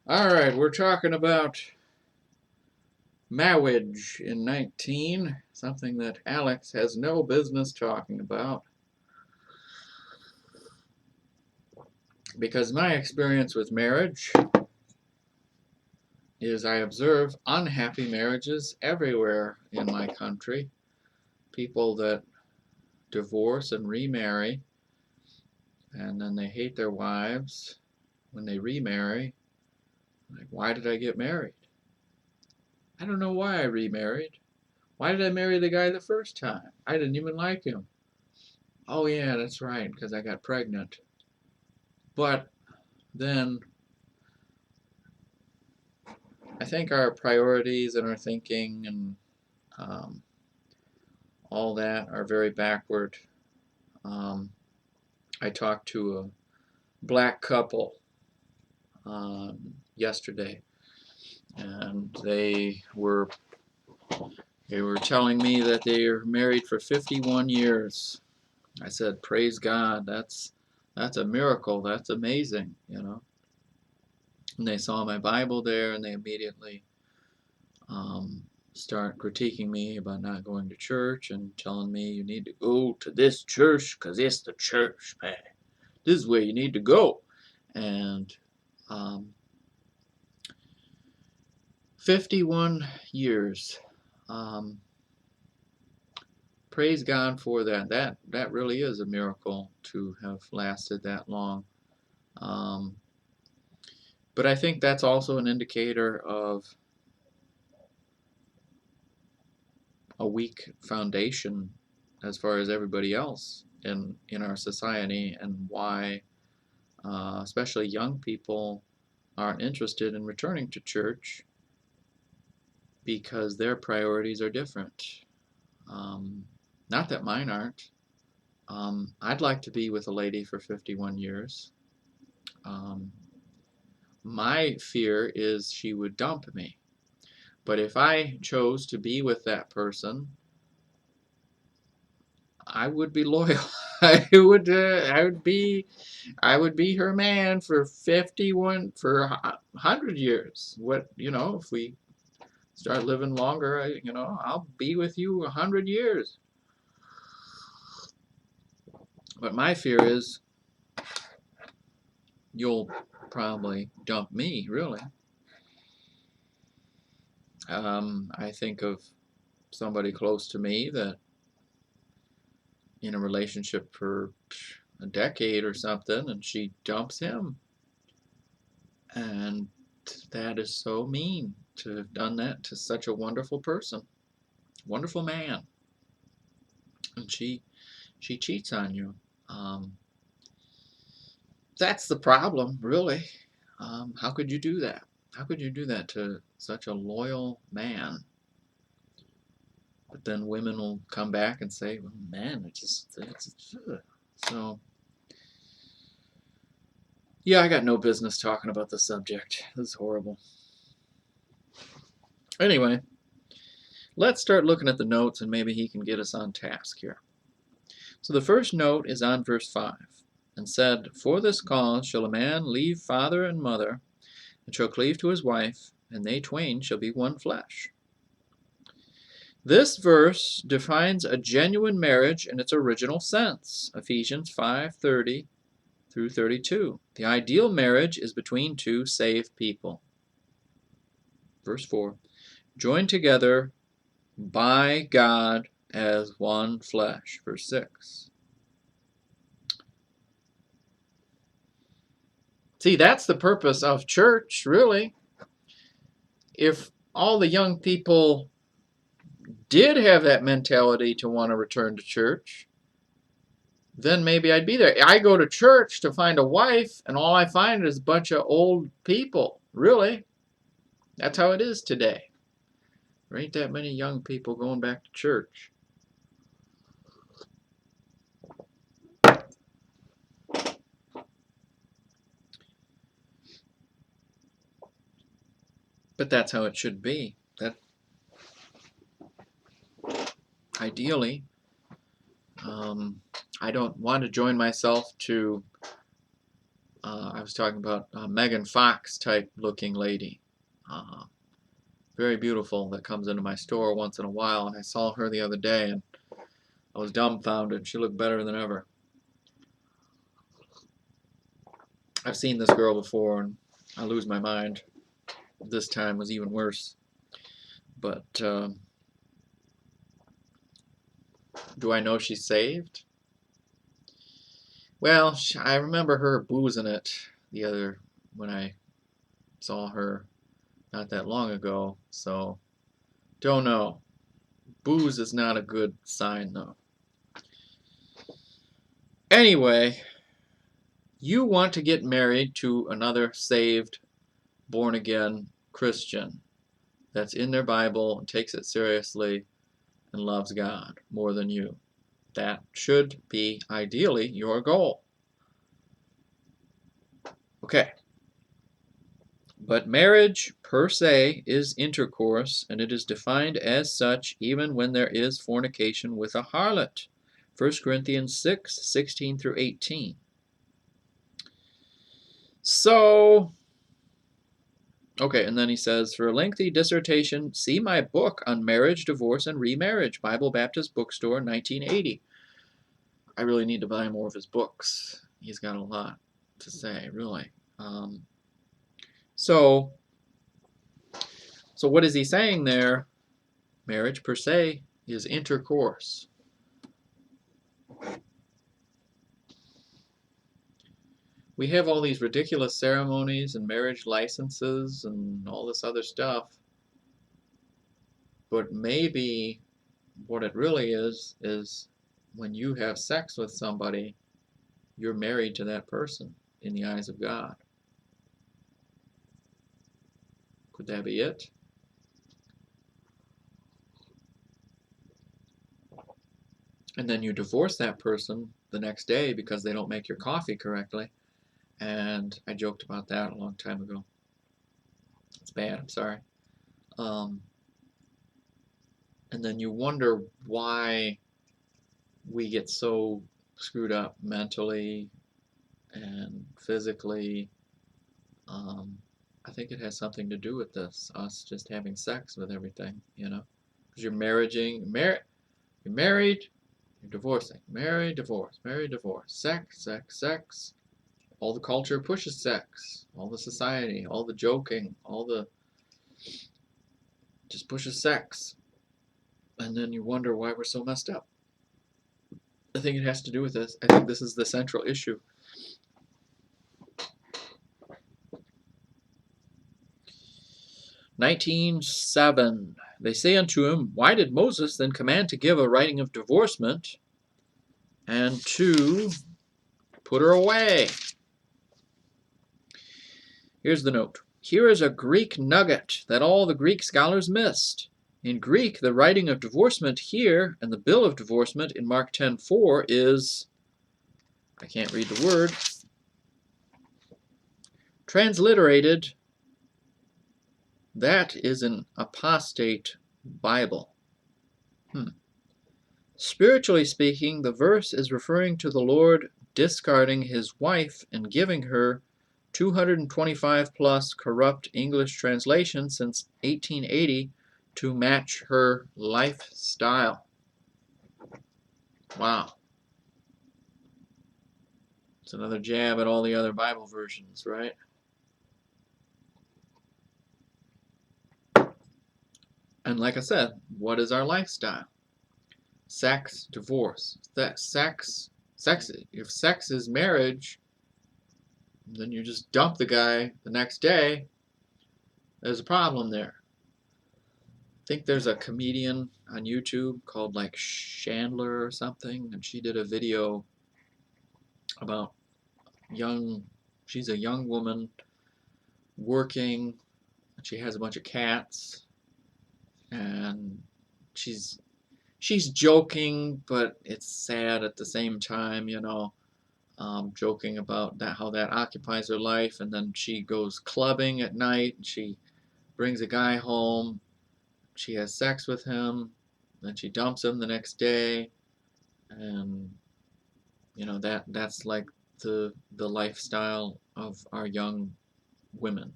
All right, we're talking about marriage in 19, something that Alex has no business talking about. Because my experience with marriage is I observe unhappy marriages everywhere in my country. People that divorce and remarry, and then they hate their wives when they remarry. Like, why did I get married? I don't know why I remarried. Why did I marry the guy the first time? I didn't even like him. Oh, yeah, that's right, because I got pregnant. But then I think our priorities and our thinking and um, all that are very backward. Um, I talked to a black couple yesterday, and they were telling me that they are married for 51 years. I said, "Praise God, that's a miracle. That's amazing, you know." And they saw my Bible there, and they immediately um, start critiquing me about not going to church and telling me you need to go to this church because it's the church, man. This is where you need to go. And um, 51 years. Um, praise God for that. That really is a miracle to have lasted that long. Um, but I think that's also an indicator of a weak foundation as far as everybody else in our society, and why especially young people aren't interested in returning to church because their priorities are different. Um, Not that mine aren't. I'd like to be with a lady for 51 years. Um, my fear is she would dump me. But if I chose to be with that person, I would be loyal. I would be her man for 51 for 100 years. What, if we start living longer, I'll be with you 100 years. But my fear is you'll probably dump me, really. I think of somebody close to me that in a relationship for a decade or something, and she dumps him. And that is so mean to have done that to such a wonderful person, wonderful man. And she cheats on you. Um, that's the problem, really. How could you do that? How could you do that to such a loyal man? But then women will come back and say, well, man, it's so. Yeah, I got no business talking about the subject. This is horrible. Anyway, let's start looking at the notes and maybe he can get us on task here. So the first note is on verse 5, and said, "For this cause shall a man leave father and mother, and shall cleave to his wife, and they twain shall be one flesh." This verse defines a genuine marriage in its original sense, Ephesians 5:30 through 32. The ideal marriage is between two saved people. Verse 4, joined together by God as one flesh. Verse 6. See, that's the purpose of church, really. If all the young people did have that mentality to want to return to church, then maybe I'd be there. I go to church to find a wife, and all I find is a bunch of old people. Really. That's how it is today. There ain't that many young people going back to church. But that's how it should be. That ideally, I don't want to join myself to I was talking about a Megan Fox type looking lady. Uh, Very beautiful, that comes into my store once in a while, and I saw her the other day and I was dumbfounded. She looked better than ever. I've seen this girl before and I lose my mind. This time was even worse. But do I know she's saved? Well, I remember her boozing it when I saw her not that long ago, so don't know. Booze is not a good sign, though. Anyway, you want to get married to another saved, born-again Christian that's in their Bible and takes it seriously and loves God more than you. That should be, ideally, your goal. Okay. But marriage, per se, is intercourse, and it is defined as such even when there is fornication with a harlot. 1 Corinthians 6:16 through 18. So, okay, and then he says, for a lengthy dissertation, see my book on marriage, divorce, and remarriage, Bible Baptist Bookstore, 1980. I really need to buy more of his books. He's got a lot to say, really. So what is he saying there? Marriage, per se, is intercourse. We have all these ridiculous ceremonies and marriage licenses and all this other stuff, but maybe what it really is when you have sex with somebody, you're married to that person in the eyes of God. Could that be it? And then you divorce that person the next day because they don't make your coffee correctly. And I joked about that a long time ago. It's bad, I'm sorry. And then you wonder why we get so screwed up mentally and physically. I think it has something to do with this, us just having sex with everything, because you're married, you're divorcing, married, divorce, sex, sex, sex. All the culture pushes sex, all the society, all the joking, just pushes sex. And then you wonder why we're so messed up. I think it has to do with this. I think this is the central issue. (19:7) They say unto him, why did Moses then command to give a writing of divorcement and to put her away? Here's the note. Here is a Greek nugget that all the Greek scholars missed. In Greek, the writing of divorcement here and the bill of divorcement in Mark 10:4 is, I can't read the word, transliterated, that is an apostate Bible. Spiritually speaking, the verse is referring to the Lord discarding his wife and giving her 225 plus corrupt English translations since 1880 to match her lifestyle. Wow. It's another jab at all the other Bible versions, right? And like I said, what is our lifestyle? Sex, divorce. Sex. If sex is marriage, then you just dump the guy the next day. There's a problem there. I think there's a comedian on YouTube called like Chandler or something, and she did a video about she's a young woman working, and she has a bunch of cats, and she's joking, but it's sad at the same time, joking about how that occupies her life, and then she goes clubbing at night, and she brings a guy home, she has sex with him, then she dumps him the next day, and that's like the lifestyle of our young women.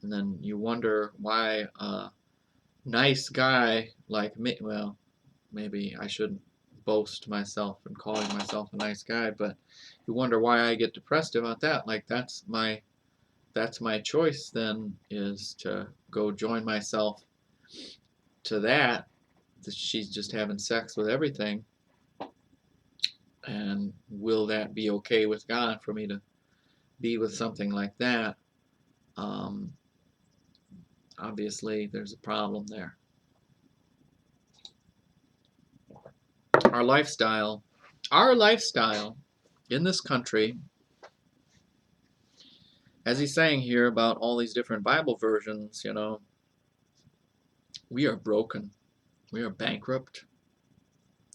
And then you wonder why a nice guy like me, well, maybe I shouldn't boast myself and calling myself a nice guy, but you wonder why I get depressed about that. Like that's my choice then, is to go join myself to that she's just having sex with everything. And will that be okay with God for me to be with something like that? Obviously, there's a problem there. Our lifestyle in this country, as he's saying here about all these different Bible versions, you know, we are broken. We are bankrupt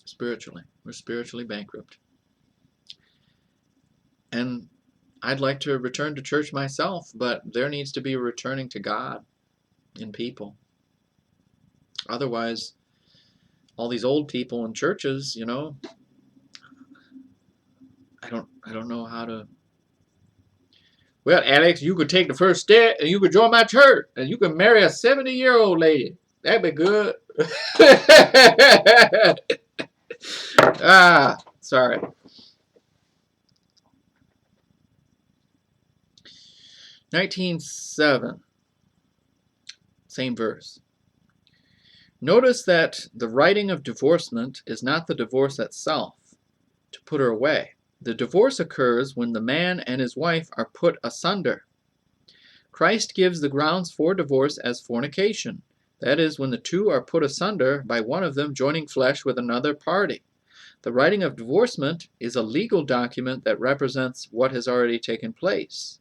spiritually. We're spiritually bankrupt. And I'd like to return to church myself, but there needs to be a returning to God in people. Otherwise, all these old people in churches, you know, I don't know how to. Well, Alex, you could take the first step and you could join my church and you could marry a 70-year-old lady. That'd be good. Sorry. (19:7). Same verse. Notice that the writing of divorcement is not the divorce itself, to put her away. The divorce occurs when the man and his wife are put asunder. Christ gives the grounds for divorce as fornication. That is, when the two are put asunder by one of them joining flesh with another party. The writing of divorcement is a legal document that represents what has already taken place.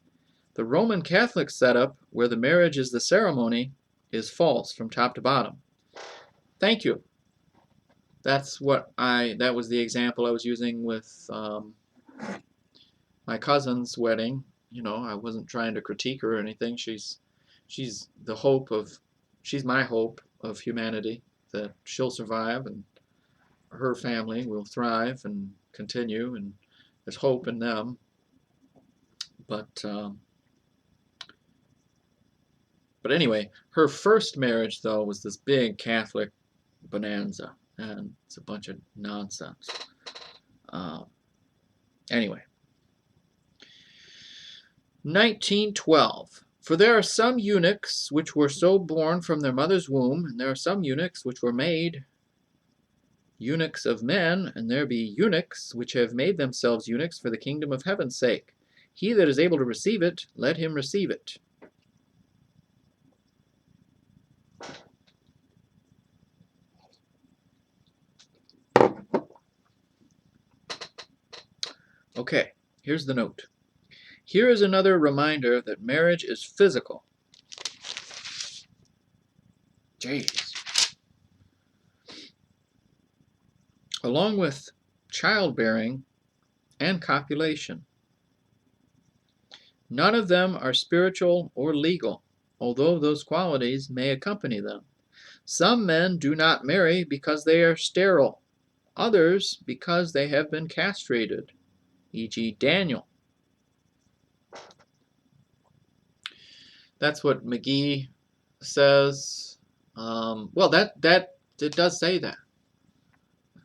The Roman Catholic setup, where the marriage is the ceremony, is false from top to bottom. Thank you. That was the example I was using with my cousin's wedding. You know, I wasn't trying to critique her or anything. She's my hope of humanity, that she'll survive and her family will thrive and continue, and there's hope in them. But anyway, her first marriage, though, was this big Catholic bonanza, and it's a bunch of nonsense. Anyway, 19:12. For there are some eunuchs which were so born from their mother's womb, and there are some eunuchs which were made eunuchs of men, and there be eunuchs which have made themselves eunuchs for the kingdom of heaven's sake. He that is able to receive it, let him receive it. Okay, here's the note. Here is another reminder that marriage is physical. Jeez. Along with childbearing and copulation. None of them are spiritual or legal, although those qualities may accompany them. Some men do not marry because they are sterile, others because they have been castrated, e.g. Daniel. That's what McGee says. Well, it does say that.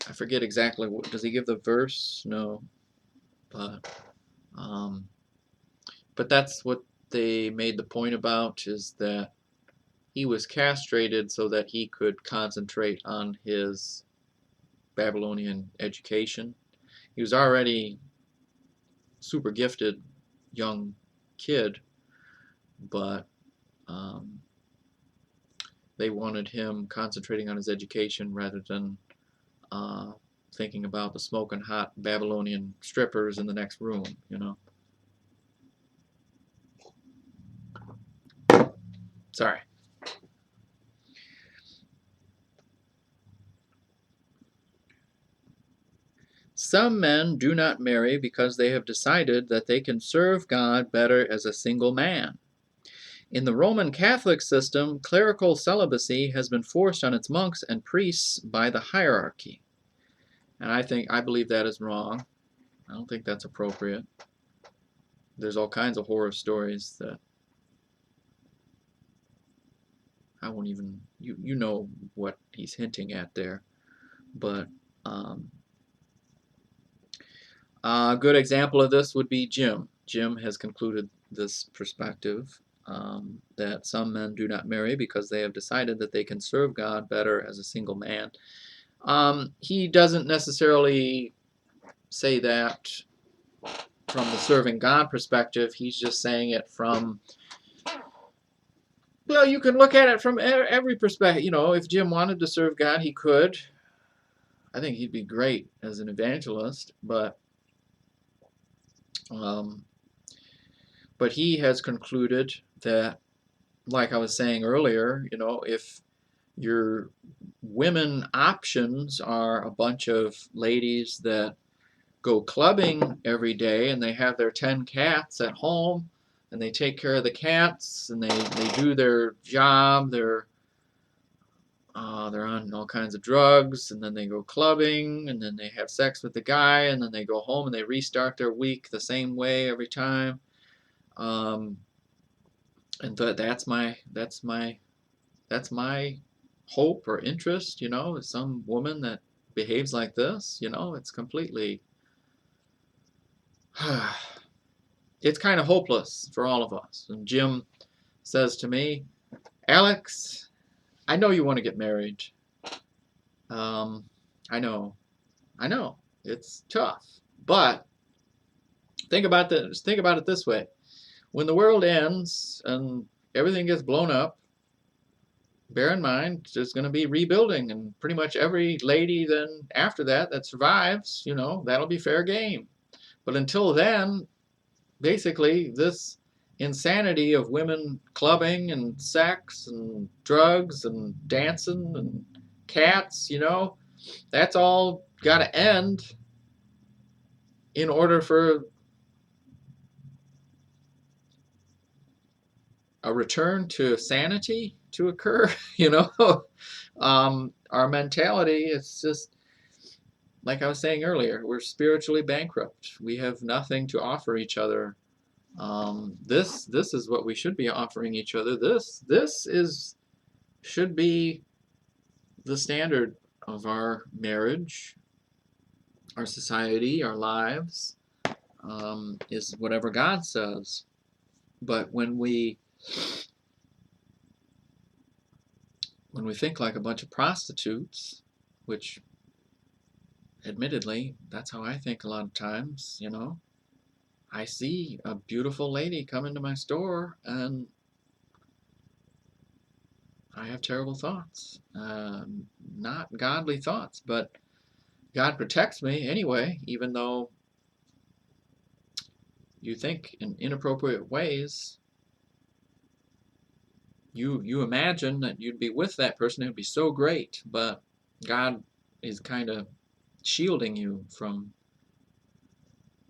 I forget exactly what. Does he give the verse? No. But that's what they made the point about, is that he was castrated so that he could concentrate on his Babylonian education. He was already super gifted young kid, but they wanted him concentrating on his education rather than thinking about the smoking hot Babylonian strippers in the next room, you know. Sorry. Some men do not marry because they have decided that they can serve God better as a single man. In the Roman Catholic system, clerical celibacy has been forced on its monks and priests by the hierarchy. And I believe that is wrong. I don't think that's appropriate. There's all kinds of horror stories that I won't even, you know what he's hinting at there. But um, a good example of this would be Jim. Jim has concluded this perspective that some men do not marry because they have decided that they can serve God better as a single man. He doesn't necessarily say that from the serving God perspective. He's just saying it from, well, you can look at it from every perspective. You know, if Jim wanted to serve God, he could. I think he'd be great as an evangelist, um, but he has concluded that, like I was saying earlier, you know, if your women options are a bunch of ladies that go clubbing every day and they have their 10 cats at home and they take care of the cats and they do their job, they're on all kinds of drugs, and then they go clubbing, and then they have sex with the guy, and then they go home and they restart their week the same way every time. Um, and that's my hope or interest, you know, is some woman that behaves like this. You know, it's completely, it's kind of hopeless for all of us. And Jim says to me, Alex, I know you want to get married. Um, I know, it's tough, but think about this. Think about it this way: when the world ends and everything gets blown up, bear in mind there's going to be rebuilding, and pretty much every lady then after that survives, you know, that'll be fair game. But until then, basically, this insanity of women clubbing and sex and drugs and dancing and cats, you know, that's all got to end in order for a return to sanity to occur. You know, our mentality, it's just like I was saying earlier, we're spiritually bankrupt. We have nothing to offer each other. This is what we should be offering each other. This is should be the standard of our marriage, our society, our lives, is whatever God says. But when we think like a bunch of prostitutes, which admittedly, that's how I think a lot of times, you know, I see a beautiful lady come into my store and I have terrible thoughts. Not godly thoughts, but God protects me anyway, even though you think in inappropriate ways. You imagine that you'd be with that person, it would be so great, but God is kind of shielding you from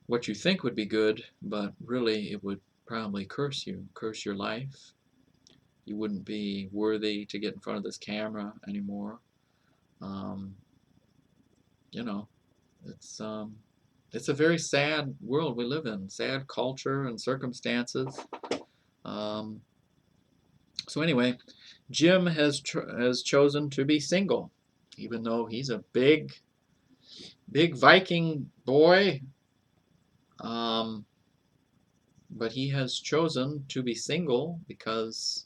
what you think would be good, but really it would probably curse you, curse your life. You wouldn't be worthy to get in front of this camera anymore. Um, you know, it's a very sad world we live in, sad culture and circumstances. Um, so anyway, Jim has chosen to be single, even though he's a big Viking boy. Um, but he has chosen to be single because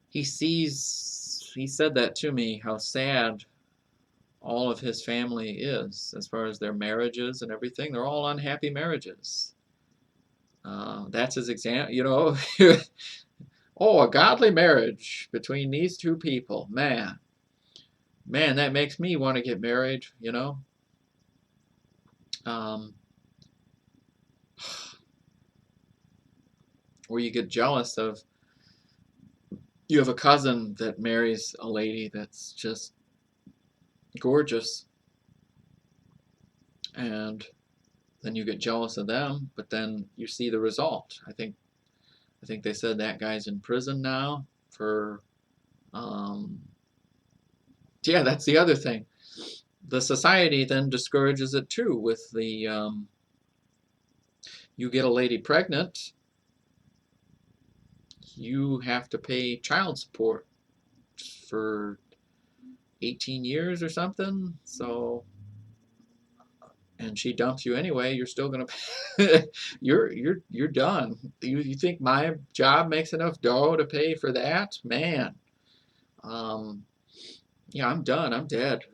he sees, he said that to me, how sad all of his family is as far as their marriages and everything. They're all unhappy marriages. That's his example, you know. Oh, a godly marriage between these two people. Man, that makes me want to get married, you know. Um, or you get jealous of, you have a cousin that marries a lady that's just gorgeous, and then you get jealous of them, but then you see the result. I think they said that guy's in prison now for, yeah, that's the other thing. the society then discourages it too with the you get a lady pregnant, you have to pay child support for 18 years or something. So, and she dumps you anyway, you're still gonna pay. You're done. You think my job makes enough dough to pay for that? Man, yeah, I'm done. I'm dead.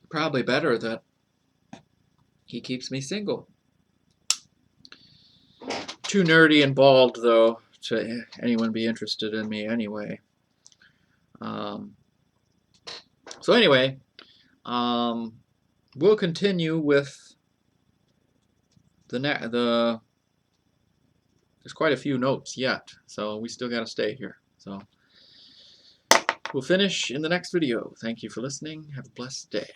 Probably better that he keeps me single. Too nerdy and bald, though, to anyone be interested in me anyway. So anyway, we'll continue with the. There's quite a few notes yet, so we still got to stay here. So we'll finish in the next video. Thank you for listening. Have a blessed day.